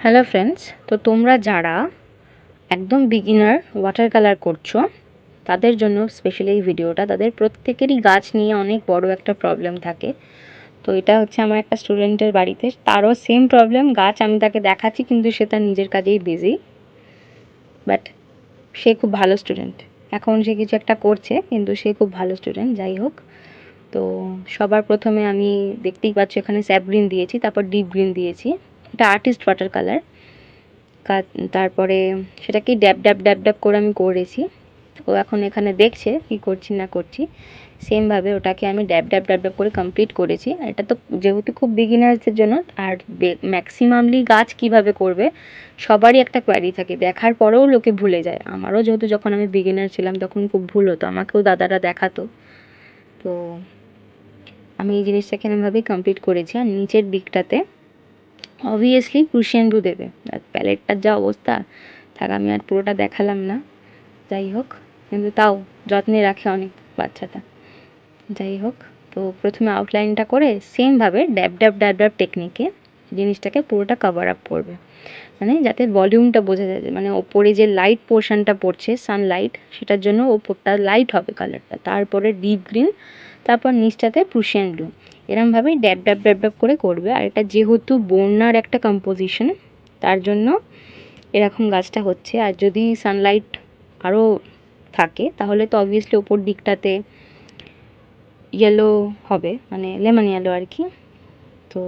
Hello friends, তো তোমরা যারা একদম বিগিনার ওয়াটার কালার করছো তাদের জন্য স্পেশালি এই ভিডিওটা। তাদের প্রত্যেকেরই গাছ নিয়ে অনেক বড় একটা প্রবলেম থাকে। তো এটা হচ্ছে আমার একটা স্টুডেন্টের বাড়িতে, তারও সেম প্রবলেম। গাছ আমি তাকে দেখাচ্ছি কিন্তু সে তার নিজের কাজেই বিজি, বাট সে খুব ভালো স্টুডেন্ট। এখন সে কিছু একটা করছে কিন্তু সে খুব ভালো স্টুডেন্ট। যাই হোক, তো সবার প্রথমে আমি দেখতেই পাচ্ছি এখানে স্যাপ গ্রিন দিয়েছি, তারপর ডিপ গ্রিন দিয়েছি। এটা আর্টিস্ট ওয়াটার কালার। তারপরে সেটাকেই ড্যাব ড্যাব ড্যাব ড্যাব করে আমি করেছি। ও এখন এখানে দেখছে কি করছি না করছি। সেমভাবে ওটাকে আমি ড্যাব ড্যাব ড্যাব ড্যাব করে কমপ্লিট করেছি। এটা তো যেহেতু খুব বিগিনার্সদের জন্য, আর ম্যাক্সিমামলি গাছ কিভাবে করবে সবারই একটা কোয়ারি থাকে, দেখার পরেও লোকে ভুলে যায়। আমারও যেহেতু যখন আমি বিগিনার ছিলাম তখন খুব ভুল হতো, আমাকেও দাদারা দেখাতো। তো আমি এই জিনিসটাকে এমনভাবেই কমপ্লিট করেছি। আর নিচের দিকটাতে অবভিয়াসলি প্রুশিয়ান ব্লু দেবে। আর প্যালেটটার যা অবস্থা, থাক আমি আর পুরোটা দেখালাম না। যাই হোক, কিন্তু তাও যত্নে রাখে অনেক বাচ্চাটা। যাই হোক, তো প্রথমে আউটলাইনটা করে সেমভাবে ড্যাব ড্যাব ড্যাব ড্যাব টেকনিকে জিনিসটাকে পুরোটা কভার আপ করবে, মানে যাতে ভলিউমটা বোঝা যায়। মানে ওপরে যে লাইট পোর্শনটা পড়ছে সানলাইট, সেটার জন্য ওপরটা লাইট হবে কালারটা, তারপরে ডিপ গ্রিন, তারপর নিচটাতে প্রুশিয়ান ব্লু। এরমভাবেই ড্যাব ড্যাব ড্যাব ড্যাব করে করবে। আর এটা যেহেতু বন্যার একটা কম্পোজিশন, তার জন্য এরকম গাছটা হচ্ছে। আর যদি সানলাইট আরও থাকে তাহলে তো অবভিয়াসলি ওপর দিকটাতে ইয়েলো হবে, মানে লেমন ইয়েলো আর কি। তো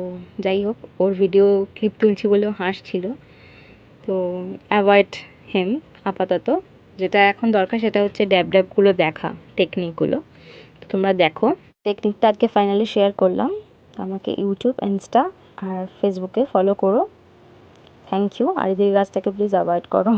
যাই হোক, ওর ভিডিও ক্লিপ তুলছি বলেও হাসছিল। তো অ্যাভয়েড হেম আপাতত। যেটা এখন দরকার সেটা হচ্ছে ড্যাব ড্যাবগুলো দেখা, টেকনিকগুলো। তো তোমরা দেখো, টেকনিকটা আজকে ফাইনালি শেয়ার করলাম। আমাকে ইউটিউব, ইনস্টা আর ফেসবুকে ফলো করো। Thank you. আর এই গাছটাকে প্লিজ অ্যাভয়েড করো।